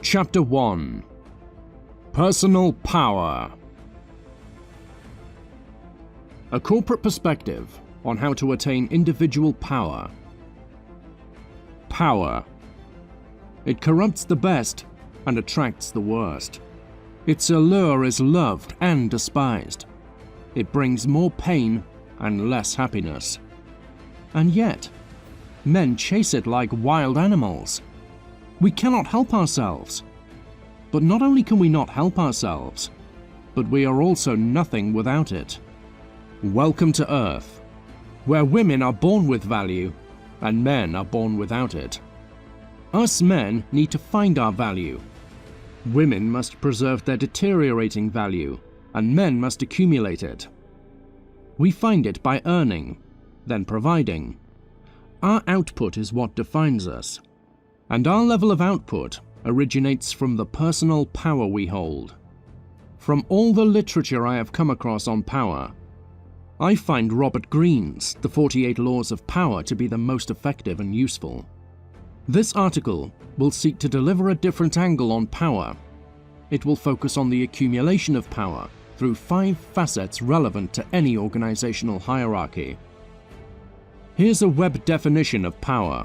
Chapter 1. Personal Power. A corporate perspective on how to attain individual power. Power. It corrupts the best and attracts the worst. Its allure is loved and despised. It brings more pain and less happiness. And yet, men chase it like wild animals. We cannot help ourselves. But not only can we not help ourselves, but we are also nothing without it. Welcome to Earth, where women are born with value and men are born without it. Us men need to find our value. Women must preserve their deteriorating value, and men must accumulate it. We find it by earning, then providing. Our output is what defines us, and our level of output originates from the personal power we hold. From all the literature I have come across on power, I find Robert Greene's The 48 Laws of Power to be the most effective and useful. This article will seek to deliver a different angle on power. It will focus on the accumulation of power through 5 facets relevant to any organizational hierarchy. Here's a web definition of power.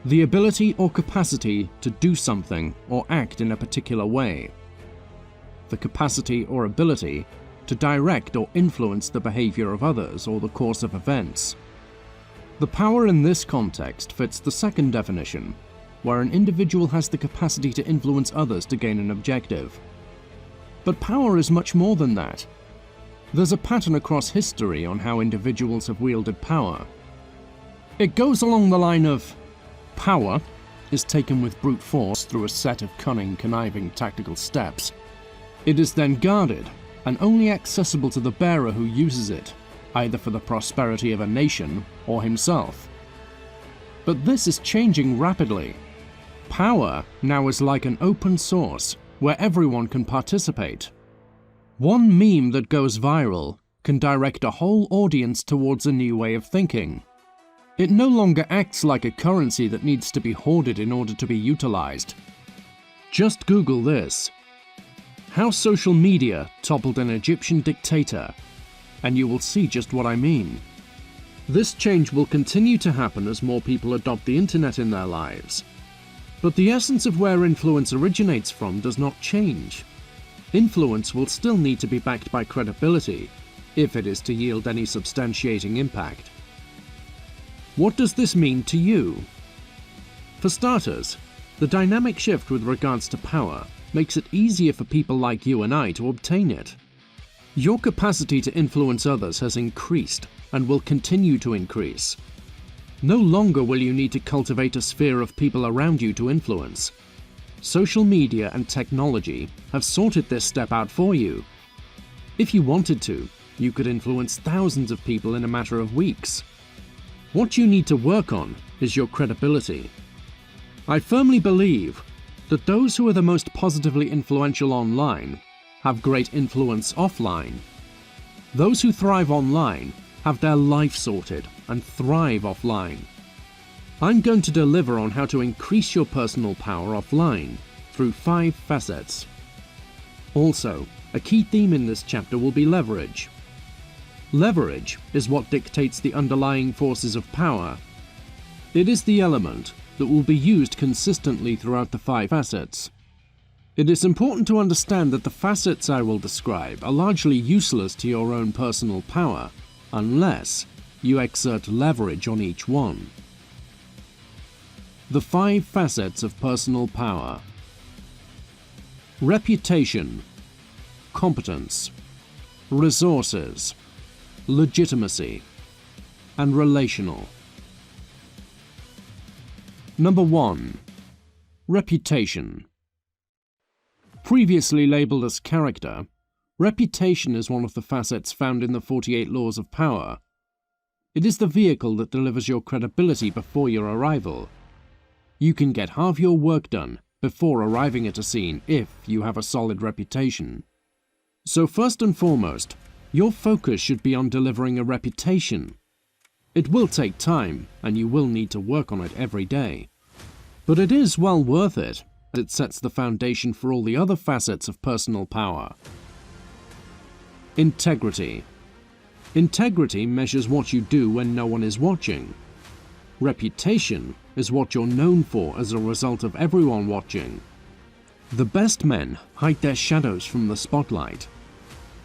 The ability or capacity to do something or act in a particular way. The capacity or ability to direct or influence the behavior of others or the course of events. The power in this context fits the second definition, where an individual has the capacity to influence others to gain an objective. But power is much more than that. There's a pattern across history on how individuals have wielded power. It goes along the line of power is taken with brute force through a set of cunning, conniving tactical steps. It is then guarded and only accessible to the bearer who uses it, either for the prosperity of a nation or himself. But this is changing rapidly. Power now is like an open source where everyone can participate. One meme that goes viral can direct a whole audience towards a new way of thinking. It no longer acts like a currency that needs to be hoarded in order to be utilized. Just Google this: how social media toppled an Egyptian dictator, and you will see just what I mean. This change will continue to happen as more people adopt the internet in their lives. But the essence of where influence originates from does not change. Influence will still need to be backed by credibility if it is to yield any substantiating impact. What does this mean to you? For starters, the dynamic shift with regards to power makes it easier for people like you and I to obtain it. Your capacity to influence others has increased and will continue to increase. No longer will you need to cultivate a sphere of people around you to influence. Social media and technology have sorted this step out for you. If you wanted to, you could influence thousands of people in a matter of weeks. What you need to work on is your credibility. I firmly believe that those who are the most positively influential online have great influence offline. Those who thrive online have their life sorted and thrive offline. I'm going to deliver on how to increase your personal power offline through 5 facets. Also, a key theme in this chapter will be leverage. Leverage is what dictates the underlying forces of power. It is the element that will be used consistently throughout the 5 facets. It is important to understand that the facets I will describe are largely useless to your own personal power unless you exert leverage on each one. The 5 facets of personal power: reputation, competence, resources, legitimacy, and relational. Number 1. Reputation. Previously labeled as character, reputation is one of the facets found in the 48 Laws of Power. It is the vehicle that delivers your credibility before your arrival. You can get half your work done before arriving at a scene if you have a solid reputation. So first and foremost, your focus should be on delivering a reputation. It will take time, and you will need to work on it every day. But it is well worth it. It sets the foundation for all the other facets of personal power. Integrity. Integrity measures what you do when no one is watching. Reputation is what you're known for as a result of everyone watching. The best men hide their shadows from the spotlight.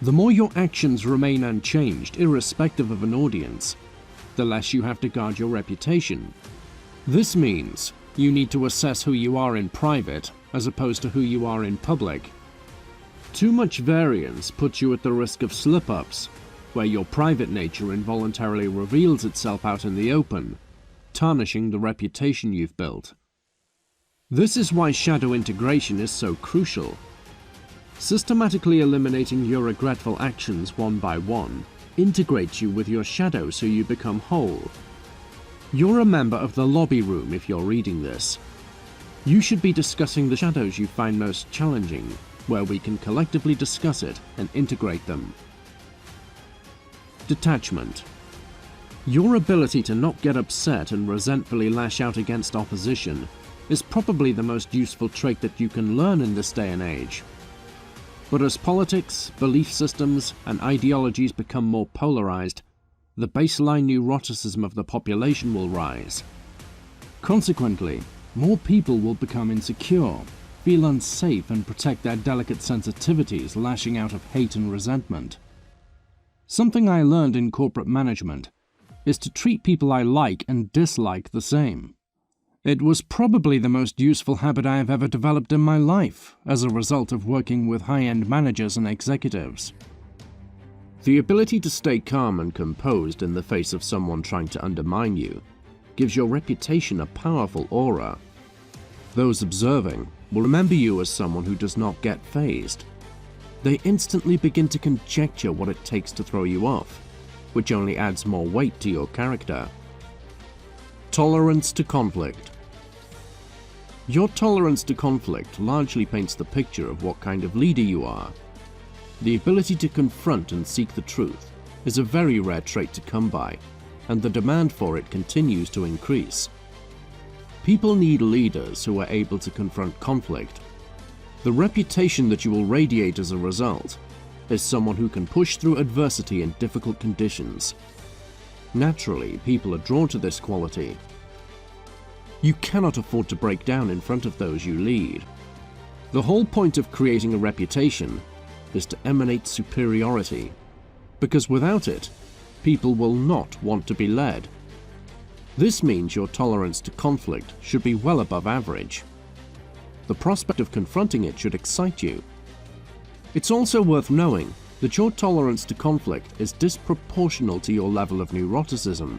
The more your actions remain unchanged, irrespective of an audience, the less you have to guard your reputation. This means you need to assess who you are in private as opposed to who you are in public. Too much variance puts you at the risk of slip-ups, where your private nature involuntarily reveals itself out in the open, tarnishing the reputation you've built. This is why shadow integration is so crucial. Systematically eliminating your regretful actions one by one integrates you with your shadow so you become whole. You're a member of the lobby room if you're reading this. You should be discussing the shadows you find most challenging, where we can collectively discuss it and integrate them. Detachment. Your ability to not get upset and resentfully lash out against opposition is probably the most useful trait that you can learn in this day and age. But as politics, belief systems, and ideologies become more polarized, the baseline neuroticism of the population will rise. Consequently, more people will become insecure, feel unsafe, and protect their delicate sensitivities, lashing out of hate and resentment. Something I learned in corporate management is to treat people I like and dislike the same. It was probably the most useful habit I have ever developed in my life as a result of working with high-end managers and executives. The ability to stay calm and composed in the face of someone trying to undermine you gives your reputation a powerful aura. Those observing will remember you as someone who does not get fazed. They instantly begin to conjecture what it takes to throw you off, which only adds more weight to your character. Tolerance to conflict. Your tolerance to conflict largely paints the picture of what kind of leader you are. The ability to confront and seek the truth is a very rare trait to come by, and the demand for it continues to increase. People need leaders who are able to confront conflict. The reputation that you will radiate as a result is someone who can push through adversity in difficult conditions. Naturally, people are drawn to this quality. You cannot afford to break down in front of those you lead. The whole point of creating a reputation is to emanate superiority, because without it, people will not want to be led. This means your tolerance to conflict should be well above average. The prospect of confronting it should excite you. It's also worth knowing that your tolerance to conflict is disproportional to your level of neuroticism.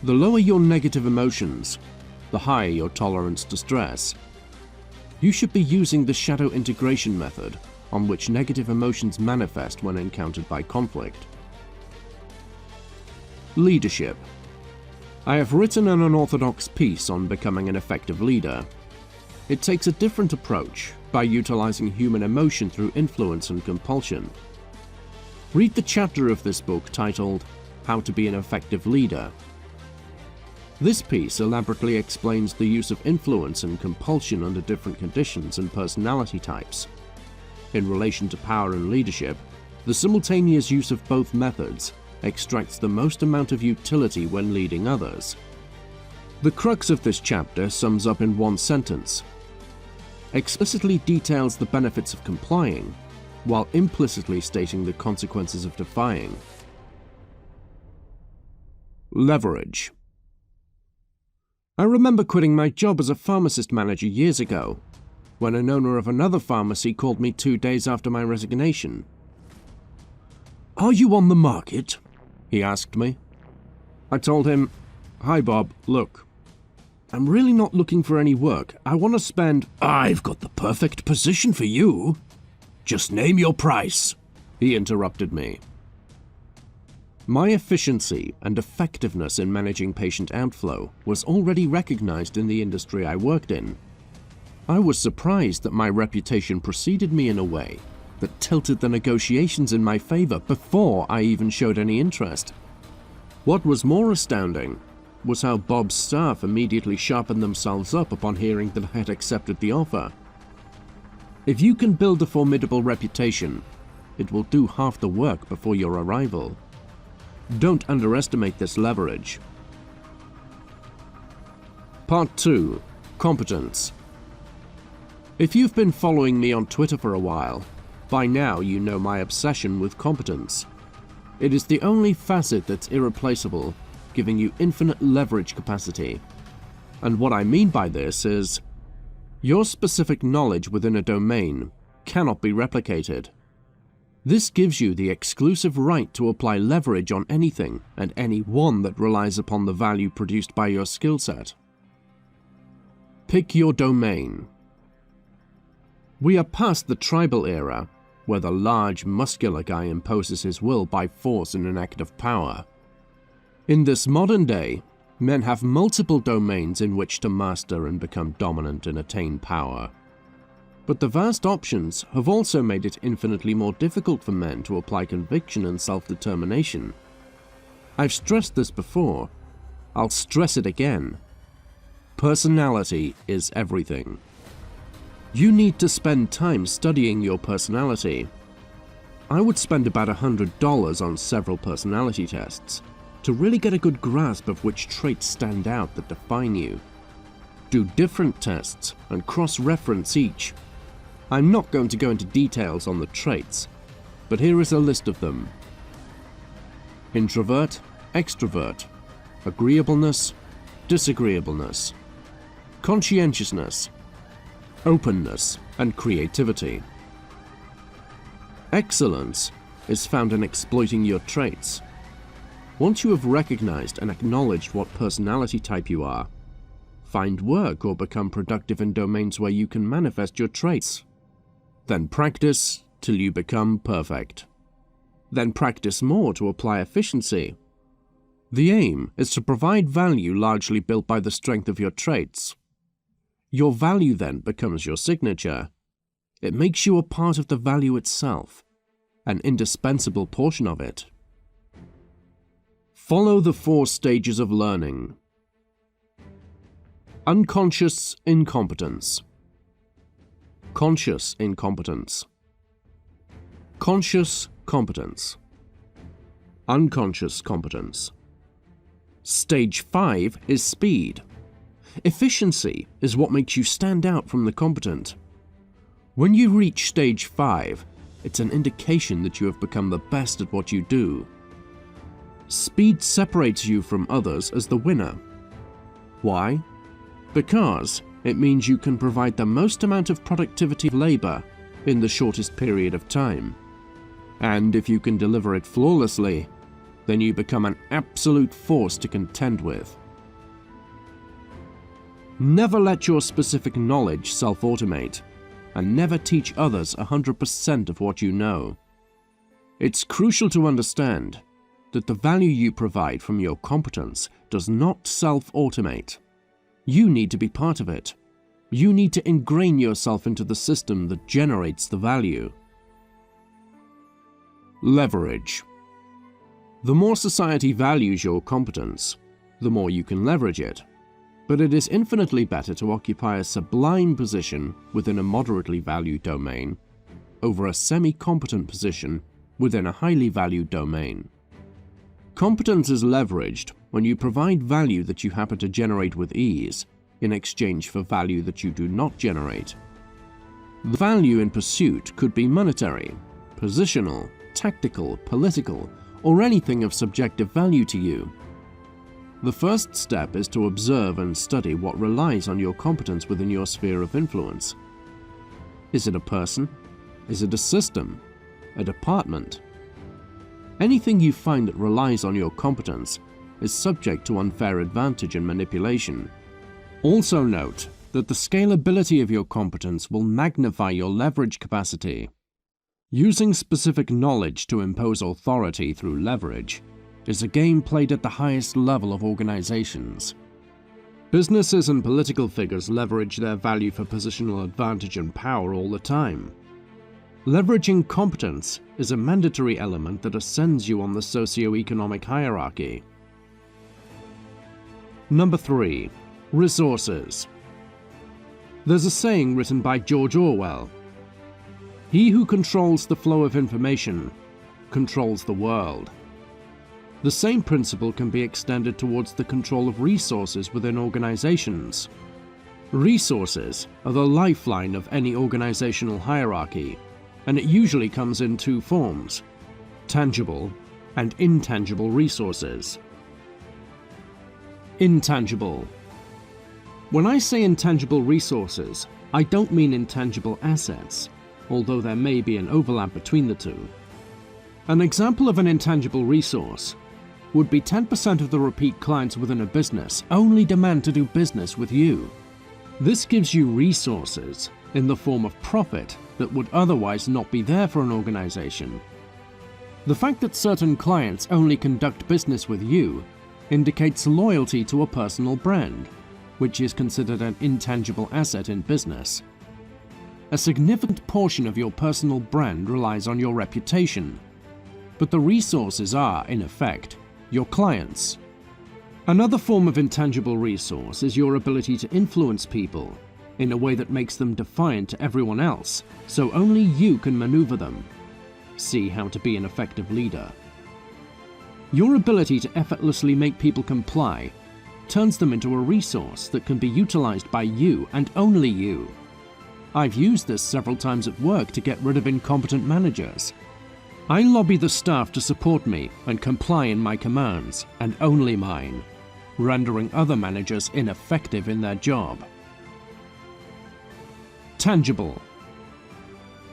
The lower your negative emotions, the higher your tolerance to stress. You should be using the shadow integration method, on which negative emotions manifest when encountered by conflict. Leadership. I have written an unorthodox piece on becoming an effective leader. It takes a different approach by utilizing human emotion through influence and compulsion. Read the chapter of this book titled How to Be an Effective Leader. This piece elaborately explains the use of influence and compulsion under different conditions and personality types. In relation to power and leadership, the simultaneous use of both methods extracts the most amount of utility when leading others. The crux of this chapter sums up in one sentence: explicitly details the benefits of complying, while implicitly stating the consequences of defying. Leverage. I remember quitting my job as a pharmacist manager years ago, when an owner of another pharmacy called me 2 days after my resignation. "Are you on the market?" he asked me. I told him, "Hi Bob, look, I'm really not looking for any work. I want to spend—" "I've got the perfect position for you. Just name your price," he interrupted me. My efficiency and effectiveness in managing patient outflow was already recognized in the industry I worked in. I was surprised that my reputation preceded me in a way that tilted the negotiations in my favor before I even showed any interest. What was more astounding was how Bob's staff immediately sharpened themselves up upon hearing that I had accepted the offer. If you can build a formidable reputation, it will do half the work before your arrival. Don't underestimate this leverage. Part 2. Competence. If you've been following me on Twitter for a while, by now you know my obsession with competence. It is the only facet that's irreplaceable, giving you infinite leverage capacity. And what I mean by this is, your specific knowledge within a domain cannot be replicated. This gives you the exclusive right to apply leverage on anything and anyone that relies upon the value produced by your skill set. Pick your domain. We are past the tribal era, where the large, muscular guy imposes his will by force in an act of power. In this modern day, men have multiple domains in which to master and become dominant and attain power. But the vast options have also made it infinitely more difficult for men to apply conviction and self-determination. I've stressed this before. I'll stress it again. Personality is everything. You need to spend time studying your personality. I would spend about $100 on several personality tests to really get a good grasp of which traits stand out that define you. Do different tests and cross-reference each. I'm not going to go into details on the traits, but here is a list of them. Introvert, extrovert, agreeableness, disagreeableness, conscientiousness, openness, and creativity. Excellence is found in exploiting your traits. Once you have recognized and acknowledged what personality type you are, find work or become productive in domains where you can manifest your traits. Then practice till you become perfect. Then practice more to apply efficiency. The aim is to provide value largely built by the strength of your traits. Your value then becomes your signature. It makes you a part of the value itself, an indispensable portion of it. Follow the 4 stages of learning. Unconscious incompetence. Conscious incompetence. Conscious competence. Unconscious competence. Stage 5 is speed. Efficiency is what makes you stand out from the competent. When you reach stage 5, it's an indication that you have become the best at what you do. Speed separates you from others as the winner. Why? Because it means you can provide the most amount of productivity labor in the shortest period of time. And if you can deliver it flawlessly, then you become an absolute force to contend with. Never let your specific knowledge self-automate, and never teach others 100% of what you know. It's crucial to understand that the value you provide from your competence does not self-automate. You need to be part of it. You need to ingrain yourself into the system that generates the value. Leverage. The more society values your competence, the more you can leverage it. But it is infinitely better to occupy a sublime position within a moderately valued domain over a semi-competent position within a highly valued domain. Competence is leveraged when you provide value that you happen to generate with ease in exchange for value that you do not generate. The value in pursuit could be monetary, positional, tactical, political, or anything of subjective value to you. The first step is to observe and study what relies on your competence within your sphere of influence. Is it a person? Is it a system? A department? Anything you find that relies on your competence is subject to unfair advantage and manipulation. Also note that the scalability of your competence will magnify your leverage capacity. Using specific knowledge to impose authority through leverage is a game played at the highest level of organizations. Businesses and political figures leverage their value for positional advantage and power all the time. Leveraging competence is a mandatory element that ascends you on the socio-economic hierarchy. Number 3. Resources. There's a saying written by George Orwell, He who controls the flow of information controls the world. The same principle can be extended towards the control of resources within organizations. Resources are the lifeline of any organizational hierarchy, and it usually comes in two forms: tangible and intangible resources. Intangible. When I say intangible resources, I don't mean intangible assets, although there may be an overlap between the two. An example of an intangible resource would be 10% of the repeat clients within a business only demand to do business with you. This gives you resources in the form of profit that would otherwise not be there for an organization. The fact that certain clients only conduct business with you indicates loyalty to a personal brand, which is considered an intangible asset in business. A significant portion of your personal brand relies on your reputation, but the resources are, in effect, your clients. Another form of intangible resource is your ability to influence people in a way that makes them defiant to everyone else, so only you can maneuver them. See How to Be an Effective Leader. Your ability to effortlessly make people comply turns them into a resource that can be utilized by you and only you. I've used this several times at work to get rid of incompetent managers. I lobby the staff to support me and comply in my commands, and only mine, rendering other managers ineffective in their job. Tangible.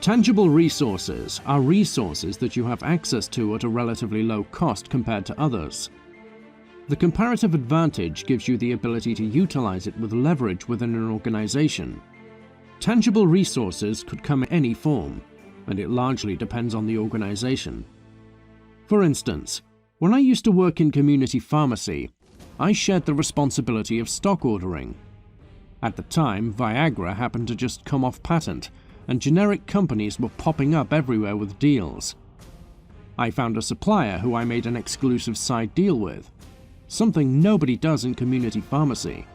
Tangible resources are resources that you have access to at a relatively low cost compared to others. The comparative advantage gives you the ability to utilize it with leverage within an organization. Tangible resources could come in any form, and it largely depends on the organization. For instance, when I used to work in community pharmacy, I shared the responsibility of stock ordering. At the time, Viagra happened to just come off patent, and generic companies were popping up everywhere with deals. I found a supplier who I made an exclusive side deal with, something nobody does in community pharmacy.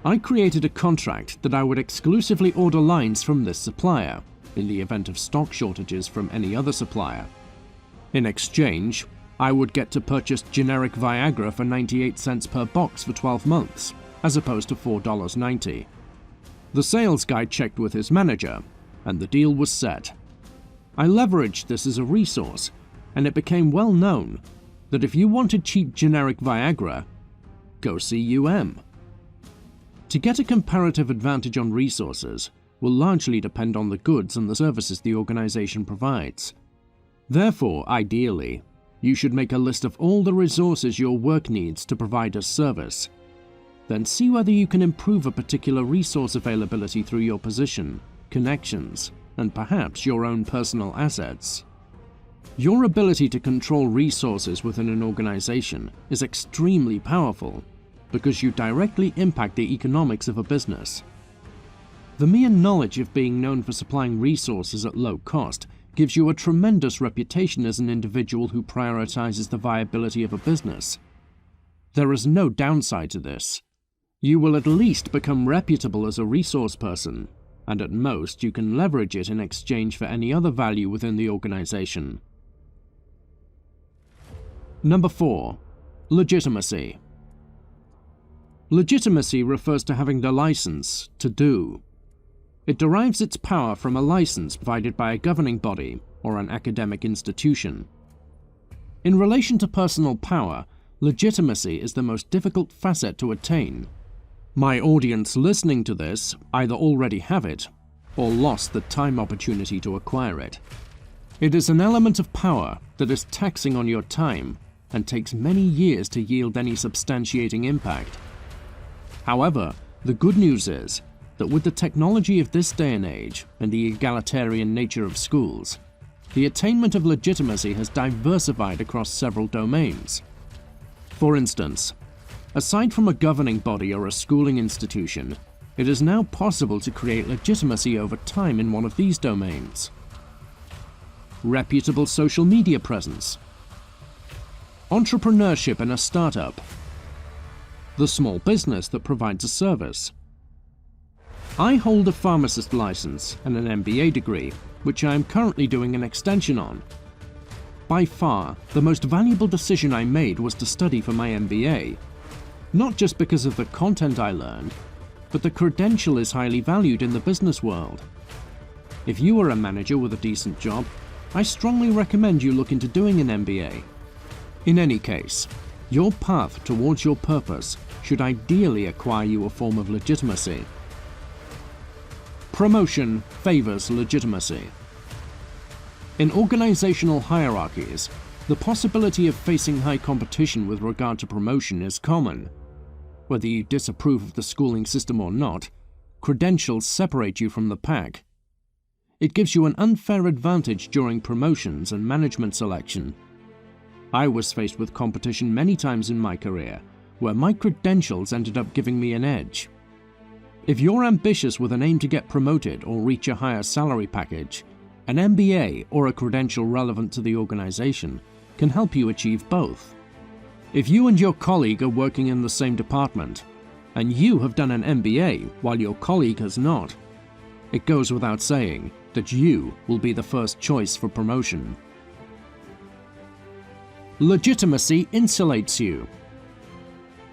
I created a contract that I would exclusively order lines from this supplier, in the event of stock shortages from any other supplier. In exchange, I would get to purchase generic Viagra for 98 cents per box for 12 months, as opposed to $4.90. The sales guy checked with his manager, and the deal was set. I leveraged this as a resource, and it became well known that if you wanted cheap generic Viagra, go see UM. To get a comparative advantage on resources will largely depend on the goods and the services the organization provides. Therefore, ideally, you should make a list of all the resources your work needs to provide as service. Then see whether you can improve a particular resource availability through your position, connections, and perhaps your own personal assets. Your ability to control resources within an organization is extremely powerful because you directly impact the economics of a business. The mere knowledge of being known for supplying resources at low cost gives you a tremendous reputation as an individual who prioritizes the viability of a business. There is no downside to this. You will at least become reputable as a resource person, and at most you can leverage it in exchange for any other value within the organization. Number 4. Legitimacy. Legitimacy refers to having the license to do. It derives its power from a license provided by a governing body or an academic institution. In relation to personal power, legitimacy is the most difficult facet to attain. My audience listening to this either already have it or lost the time opportunity to acquire it. It is an element of power that is taxing on your time and takes many years to yield any substantiating impact. However, the good news is that with the technology of this day and age and the egalitarian nature of schools, the attainment of legitimacy has diversified across several domains. For instance, aside from a governing body or a schooling institution, it is now possible to create legitimacy over time in one of these domains. Reputable social media presence, entrepreneurship in a startup, the small business that provides a service. I hold a pharmacist license and an MBA degree, which I am currently doing an extension on. By far, the most valuable decision I made was to study for my MBA. Not just because of the content I learned, but the credential is highly valued in the business world. If you are a manager with a decent job, I strongly recommend you look into doing an MBA. In any case, your path towards your purpose should ideally acquire you a form of legitimacy. Promotion favors legitimacy. In organizational hierarchies, the possibility of facing high competition with regard to promotion is common. Whether you disapprove of the schooling system or not, credentials separate you from the pack. It gives you an unfair advantage during promotions and management selection. I was faced with competition many times in my career, where my credentials ended up giving me an edge. If you're ambitious with an aim to get promoted or reach a higher salary package, an MBA or a credential relevant to the organization can help you achieve both. If you and your colleague are working in the same department, and you have done an MBA while your colleague has not, it goes without saying that you will be the first choice for promotion. Legitimacy insulates you.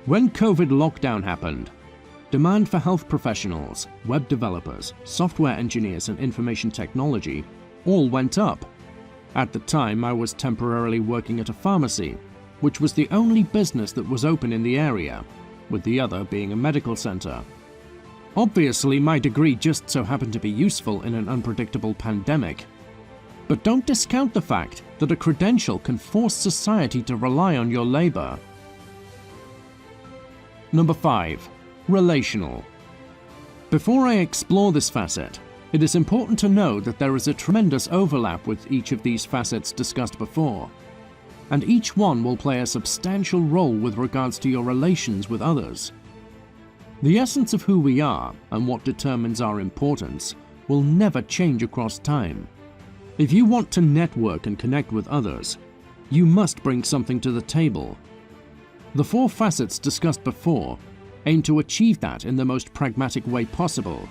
When COVID lockdown happened, demand for health professionals, web developers, software engineers, and information technology all went up. At the time, I was temporarily working at a pharmacy, which was the only business that was open in the area, with the other being a medical center. Obviously, my degree just so happened to be useful in an unpredictable pandemic. But don't discount the fact that a credential can force society to rely on your labor. Number 5. Relational. Before I explore this facet, it is important to know that there is a tremendous overlap with each of these facets discussed before, and each one will play a substantial role with regards to your relations with others. The essence of who we are and what determines our importance will never change across time. If you want to network and connect with others, you must bring something to the table. The 4 facets discussed before aim to achieve that in the most pragmatic way possible.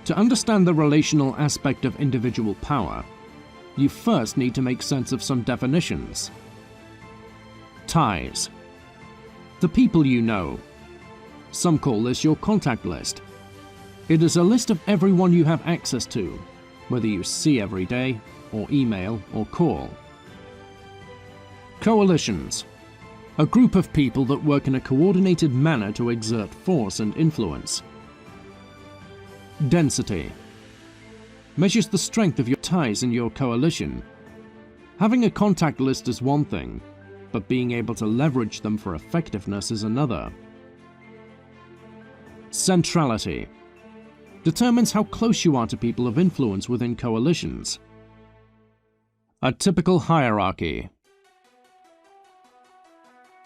To understand the relational aspect of individual power, you first need to make sense of some definitions. Ties. The people you know. Some call this your contact list. It is a list of everyone you have access to, whether you see every day, or email, or call. Coalitions. A group of people that work in a coordinated manner to exert force and influence. Density. Measures the strength of your ties in your coalition. Having a contact list is one thing, but being able to leverage them for effectiveness is another. Centrality. Determines how close you are to people of influence within coalitions. A typical hierarchy.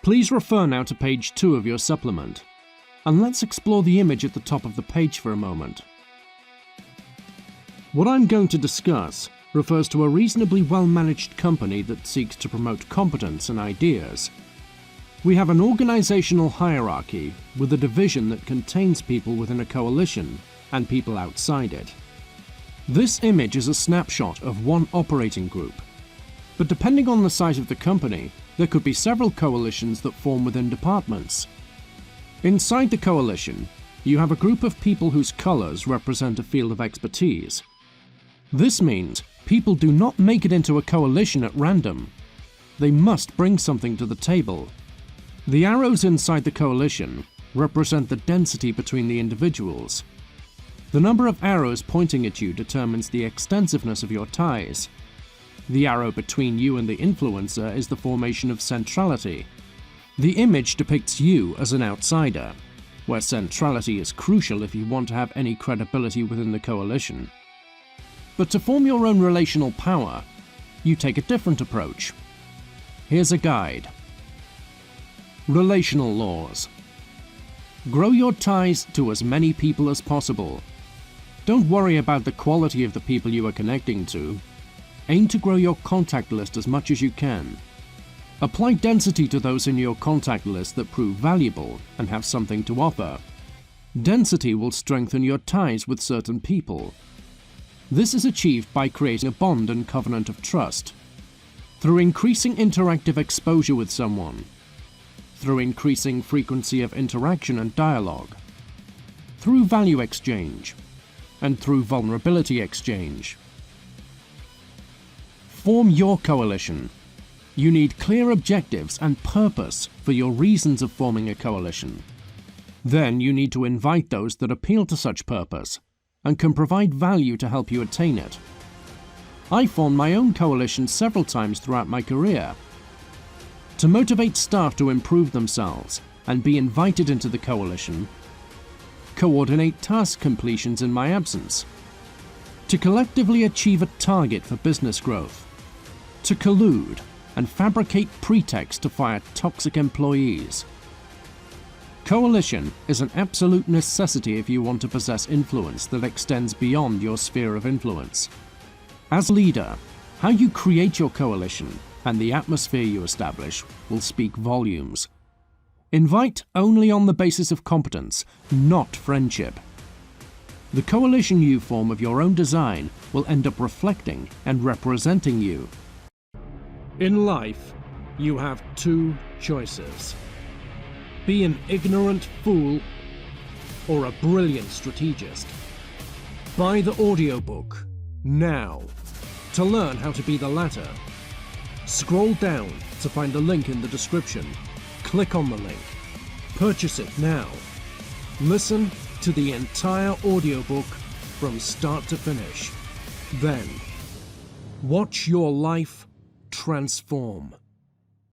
Please refer now to page 2 of your supplement, and let's explore the image at the top of the page for a moment. What I'm going to discuss refers to a reasonably well-managed company that seeks to promote competence and ideas. We have an organizational hierarchy with a division that contains people within a coalition and people outside it. This image is a snapshot of one operating group, but depending on the size of the company, there could be several coalitions that form within departments. Inside the coalition, you have a group of people whose colors represent a field of expertise. This means people do not make it into a coalition at random. They must bring something to the table. The arrows inside the coalition represent the density between the individuals. The number of arrows pointing at you determines the extensiveness of your ties. The arrow between you and the influencer is the formation of centrality. The image depicts you as an outsider, where centrality is crucial if you want to have any credibility within the coalition. But to form your own relational power, you take a different approach. Here's a guide. Relational laws. Grow your ties to as many people as possible. Don't worry about the quality of the people you are connecting to. Aim to grow your contact list as much as you can. Apply density to those in your contact list that prove valuable and have something to offer. Density will strengthen your ties with certain people. This is achieved by creating a bond and covenant of trust, through increasing interactive exposure with someone, through increasing frequency of interaction and dialogue, through value exchange, and through vulnerability exchange. Form your coalition. You need clear objectives and purpose for your reasons of forming a coalition. Then you need to invite those that appeal to such purpose and can provide value to help you attain it. I formed my own coalition several times throughout my career. To motivate staff to improve themselves and be invited into the coalition, coordinate task completions in my absence, to collectively achieve a target for business growth, to collude and fabricate pretexts to fire toxic employees. Coalition is an absolute necessity if you want to possess influence that extends beyond your sphere of influence. As leader, how you create your coalition and the atmosphere you establish will speak volumes. Invite only on the basis of competence, not friendship. The coalition you form of your own design will end up reflecting and representing you. In life, you have two choices. Be an ignorant fool or a brilliant strategist. Buy the audiobook now to learn how to be the latter. Scroll down to find the link in the description. Click on the link. Purchase it now. Listen to the entire audiobook from start to finish. Then, watch your life transform.